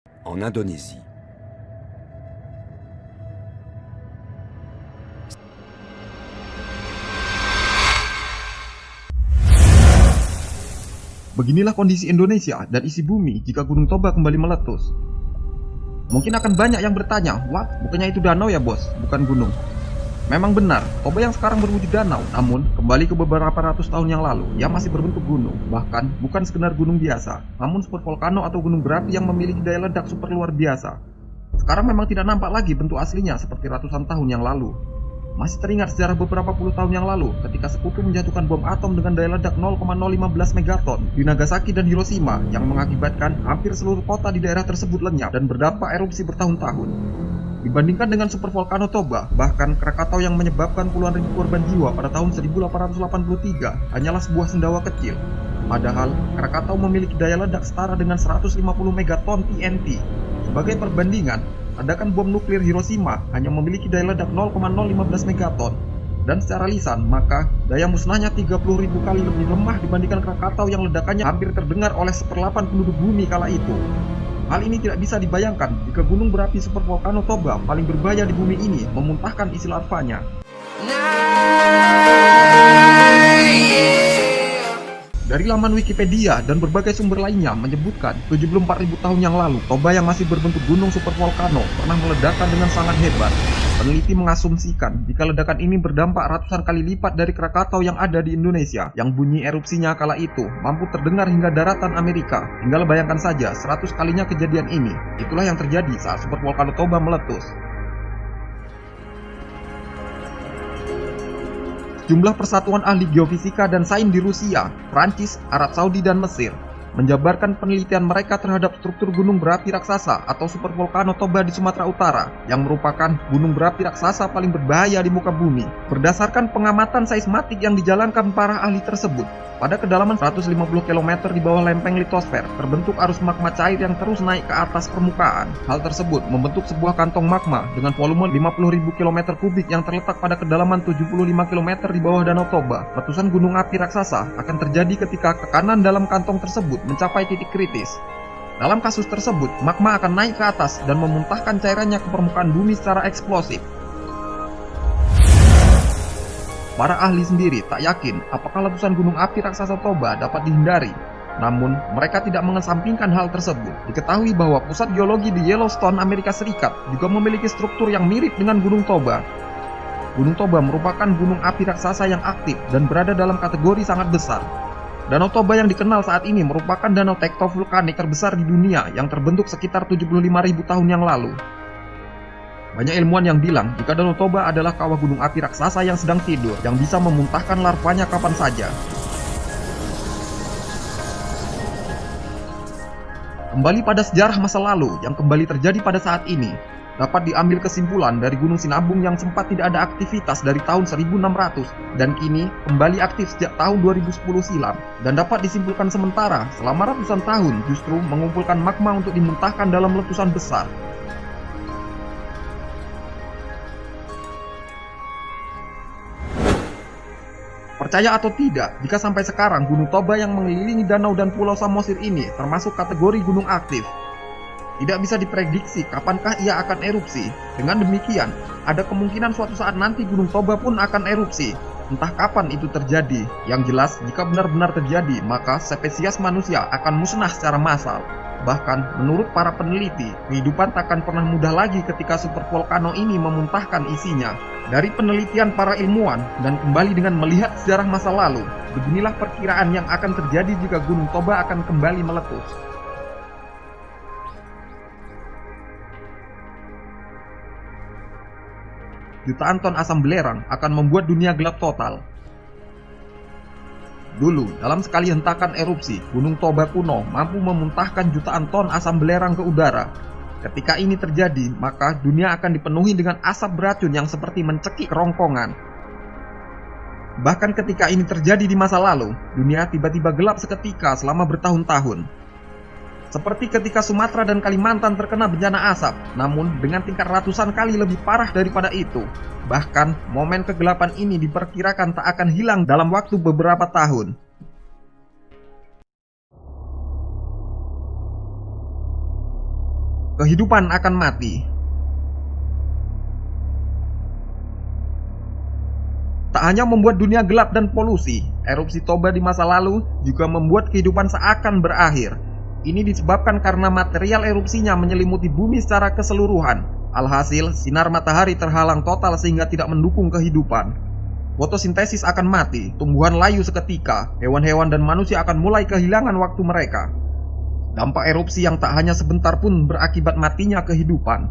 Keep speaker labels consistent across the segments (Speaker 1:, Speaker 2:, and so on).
Speaker 1: en Indonésie.
Speaker 2: Beginilah kondisi Indonesia dan isi bumi jika Gunung Toba kembali meletus. Mungkin akan banyak yang bertanya, wah, bukannya itu danau ya bos, bukan gunung. Memang benar, Toba yang sekarang berwujud danau, namun kembali ke beberapa ratus tahun yang lalu, ia masih berbentuk gunung. Bahkan bukan sekedar gunung biasa, namun supervolcano atau gunung berapi yang memiliki daya ledak super luar biasa. Sekarang memang tidak nampak lagi bentuk aslinya seperti ratusan tahun yang lalu. Masih teringat sejarah beberapa puluh tahun yang lalu ketika sekutu menjatuhkan bom atom dengan daya ledak 0,015 megaton di Nagasaki dan Hiroshima yang mengakibatkan hampir seluruh kota di daerah tersebut lenyap dan berdampak erupsi bertahun-tahun. Dibandingkan dengan supervolcano Toba, bahkan Krakatau yang menyebabkan puluhan ribu korban jiwa pada tahun 1883 hanyalah sebuah sendawa kecil. Padahal Krakatau memiliki daya ledak setara dengan 150 megaton TNT. Sebagai perbandingan, ledakan bom nuklir Hiroshima hanya memiliki daya ledak 0,015 megaton. Dan secara lisan, maka daya musnahnya 30.000 kali lebih lemah dibandingkan Krakatau yang ledakannya hampir terdengar oleh 1/8 penduduk bumi kala itu. Hal ini tidak bisa dibayangkan jika gunung berapi supervolcano Toba paling berbahaya di bumi ini memuntahkan isi larvanya. Dari laman Wikipedia dan berbagai sumber lainnya menyebutkan 74.000 tahun yang lalu, Toba yang masih berbentuk gunung supervolcano pernah meledakkan dengan sangat hebat. Peneliti mengasumsikan jika ledakan ini berdampak ratusan kali lipat dari Krakatau yang ada di Indonesia, yang bunyi erupsinya kala itu mampu terdengar hingga daratan Amerika. Tinggal bayangkan saja 100 kalinya kejadian ini. Itulah yang terjadi saat supervolcano Toba meletus. Jumlah persatuan ahli geofisika dan sains di Rusia, Prancis, Arab Saudi, dan Mesir menjabarkan penelitian mereka terhadap struktur gunung berapi raksasa atau supervolcano Toba di Sumatera Utara yang merupakan gunung berapi raksasa paling berbahaya di muka bumi. Berdasarkan pengamatan seismatik yang dijalankan para ahli tersebut, pada kedalaman 150 km di bawah lempeng litosfer terbentuk arus magma cair yang terus naik ke atas permukaan. Hal tersebut membentuk sebuah kantong magma dengan volume 50.000 km kubik yang terletak pada kedalaman 75 km di bawah Danau Toba. Letusan gunung api raksasa akan terjadi ketika tekanan dalam kantong tersebut mencapai titik kritis. Dalam kasus tersebut, magma akan naik ke atas dan memuntahkan cairannya ke permukaan bumi secara eksplosif. Para ahli sendiri tak yakin apakah letusan gunung api raksasa Toba dapat dihindari. Namun, mereka tidak mengesampingkan hal tersebut. Diketahui bahwa pusat geologi di Yellowstone, Amerika Serikat juga memiliki struktur yang mirip dengan Gunung Toba. Gunung Toba merupakan gunung api raksasa yang aktif dan berada dalam kategori sangat besar. Danau Toba yang dikenal saat ini merupakan danau tektovulkanik terbesar di dunia yang terbentuk sekitar 75.000 tahun yang lalu. Banyak ilmuwan yang bilang jika Danau Toba adalah kawah gunung api raksasa yang sedang tidur, yang bisa memuntahkan larvanya kapan saja. Kembali pada sejarah masa lalu yang kembali terjadi pada saat ini, dapat diambil kesimpulan dari Gunung Sinabung yang sempat tidak ada aktivitas dari tahun 1600 dan kini kembali aktif sejak tahun 2010 silam, dan dapat disimpulkan sementara selama ratusan tahun justru mengumpulkan magma untuk dimuntahkan dalam letusan besar. Percaya atau tidak, jika sampai sekarang Gunung Toba yang mengelilingi danau dan pulau Samosir ini termasuk kategori gunung aktif. Tidak bisa diprediksi kapankah ia akan erupsi. Dengan demikian, ada kemungkinan suatu saat nanti Gunung Toba pun akan erupsi. Entah kapan itu terjadi. Yang jelas, jika benar-benar terjadi, maka spesies manusia akan musnah secara massal. Bahkan, menurut para peneliti, kehidupan takkan pernah mudah lagi ketika supervolcano ini memuntahkan isinya. Dari penelitian para ilmuwan dan kembali dengan melihat sejarah masa lalu, beginilah perkiraan yang akan terjadi jika Gunung Toba akan kembali meletus. Jutaan ton asam belerang akan membuat dunia gelap total. Dulu, dalam sekali hentakan erupsi, Gunung Toba kuno mampu memuntahkan jutaan ton asam belerang ke udara. Ketika ini terjadi, maka dunia akan dipenuhi dengan asap beracun yang seperti mencekik kerongkongan. Bahkan ketika ini terjadi di masa lalu, dunia tiba-tiba gelap seketika selama bertahun-tahun. Seperti ketika Sumatera dan Kalimantan terkena bencana asap, namun dengan tingkat ratusan kali lebih parah daripada itu. Bahkan, momen kegelapan ini diperkirakan tak akan hilang dalam waktu beberapa tahun. kehidupan akan mati. Tak hanya membuat dunia gelap dan polusi, erupsi Toba di masa lalu juga membuat kehidupan seakan berakhir. Ini disebabkan karena material erupsinya menyelimuti bumi secara keseluruhan. Alhasil, sinar matahari terhalang total sehingga tidak mendukung kehidupan. Fotosintesis akan mati, tumbuhan layu seketika, hewan-hewan dan manusia akan mulai kehilangan waktu mereka. Dampak erupsi yang tak hanya sebentar pun berakibat matinya kehidupan.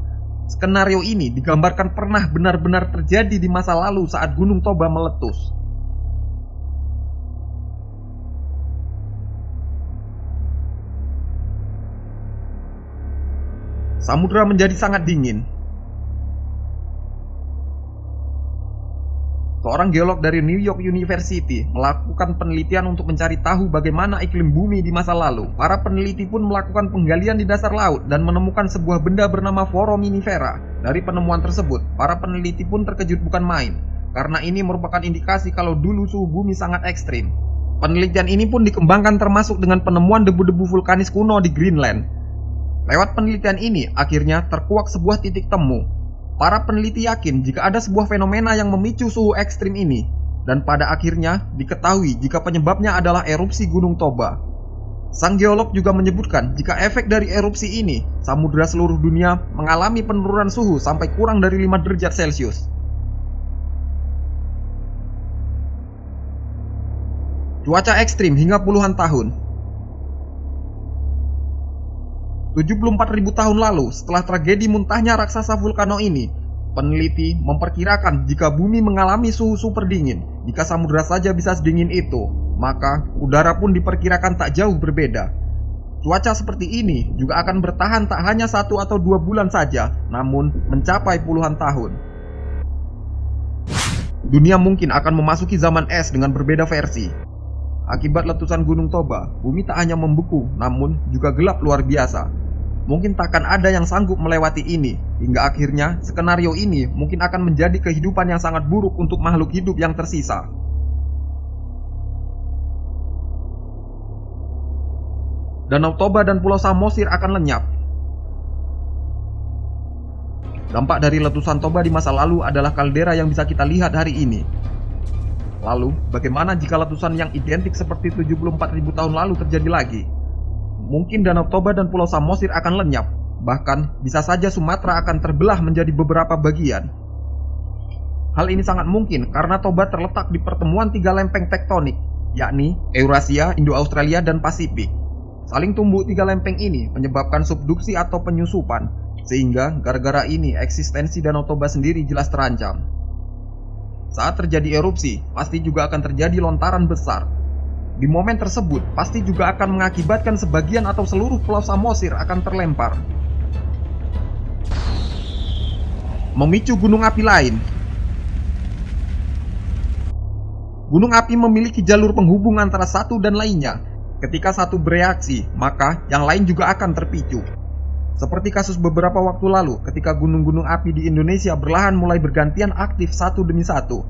Speaker 2: Skenario ini digambarkan pernah benar-benar terjadi di masa lalu saat Gunung Toba meletus. Samudra menjadi sangat dingin. Seorang geolog dari New York University melakukan penelitian untuk mencari tahu bagaimana iklim bumi di masa lalu. Para peneliti pun melakukan penggalian di dasar laut dan menemukan sebuah benda bernama foraminifera. Dari penemuan tersebut, para peneliti pun terkejut bukan main, karena ini merupakan indikasi kalau dulu suhu bumi sangat ekstrim. Penelitian ini pun dikembangkan termasuk dengan penemuan debu-debu vulkanis kuno di Greenland. Lewat penelitian ini, akhirnya terkuak sebuah titik temu. Para peneliti yakin jika ada sebuah fenomena yang memicu suhu ekstrim ini, dan pada akhirnya diketahui jika penyebabnya adalah erupsi Gunung Toba. Sang geolog juga menyebutkan jika efek dari erupsi ini, samudra seluruh dunia mengalami penurunan suhu sampai kurang dari 5 derajat Celcius. Cuaca ekstrim hingga puluhan tahun. 74.000 tahun lalu, setelah tragedi muntahnya raksasa vulkano ini, peneliti memperkirakan jika bumi mengalami suhu super dingin, jika samudra saja bisa sedingin itu, maka udara pun diperkirakan tak jauh berbeda. Cuaca seperti ini juga akan bertahan tak hanya 1 atau 2 bulan saja, namun mencapai puluhan tahun. Dunia mungkin akan memasuki zaman es dengan berbeda versi. Akibat letusan Gunung Toba, bumi tak hanya membeku, namun juga gelap luar biasa. Mungkin takkan ada yang sanggup melewati ini, hingga akhirnya skenario ini mungkin akan menjadi kehidupan yang sangat buruk untuk makhluk hidup yang tersisa. Danau Toba dan Pulau Samosir akan lenyap. Dampak dari letusan Toba di masa lalu adalah kaldera yang bisa kita lihat hari ini. Lalu, bagaimana jika letusan yang identik seperti 74.000 tahun lalu terjadi lagi? Mungkin Danau Toba dan Pulau Samosir akan lenyap, bahkan bisa saja Sumatera akan terbelah menjadi beberapa bagian. Hal ini sangat mungkin karena Toba terletak di pertemuan 3 lempeng tektonik, yakni Eurasia, Indo-Australia, dan Pasifik. Saling tumbuh 3 lempeng ini menyebabkan subduksi atau penyusupan, sehingga gara-gara ini eksistensi Danau Toba sendiri jelas terancam. Saat terjadi erupsi, pasti juga akan terjadi lontaran besar. Di momen tersebut, pasti juga akan mengakibatkan sebagian atau seluruh Pulau Samosir akan terlempar. Memicu gunung api lain. Gunung api memiliki jalur penghubung antara satu dan lainnya. Ketika satu bereaksi, maka yang lain juga akan terpicu. Seperti kasus beberapa waktu lalu ketika gunung-gunung api di Indonesia berlahan mulai bergantian aktif satu demi satu.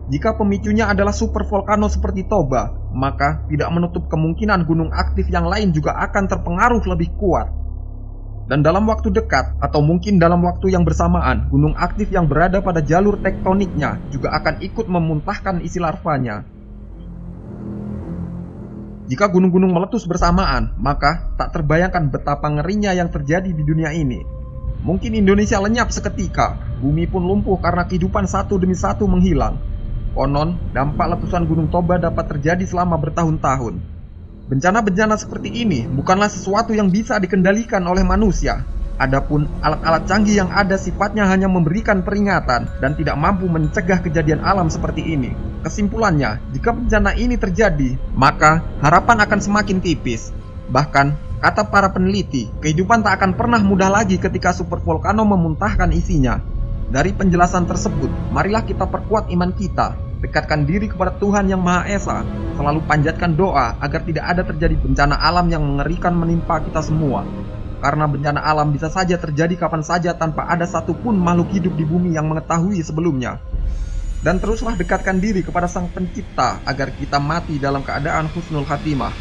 Speaker 2: Jika pemicunya adalah super volcano seperti Toba, maka tidak menutup kemungkinan gunung aktif yang lain juga akan terpengaruh lebih kuat. Dan dalam waktu dekat, atau mungkin dalam waktu yang bersamaan, gunung aktif yang berada pada jalur tektoniknya juga akan ikut memuntahkan isi larvanya. Jika gunung-gunung meletus bersamaan, maka tak terbayangkan betapa ngerinya yang terjadi di dunia ini. Mungkin Indonesia lenyap seketika, bumi pun lumpuh karena kehidupan satu demi satu menghilang. Konon, dampak letusan Gunung Toba dapat terjadi selama bertahun-tahun. Bencana-bencana seperti ini bukanlah sesuatu yang bisa dikendalikan oleh manusia. Adapun alat-alat canggih yang ada sifatnya hanya memberikan peringatan dan tidak mampu mencegah kejadian alam seperti ini. Kesimpulannya, jika bencana ini terjadi, maka harapan akan semakin tipis. Bahkan, kata para peneliti, kehidupan tak akan pernah mudah lagi ketika supervolcano memuntahkan isinya. Dari penjelasan tersebut, marilah kita perkuat iman kita, dekatkan diri kepada Tuhan Yang Maha Esa, selalu panjatkan doa agar tidak ada terjadi bencana alam yang mengerikan menimpa kita semua. Karena bencana alam bisa saja terjadi kapan saja tanpa ada satupun makhluk hidup di bumi yang mengetahui sebelumnya. Dan teruslah dekatkan diri kepada Sang Pencipta agar kita mati dalam keadaan husnul khatimah.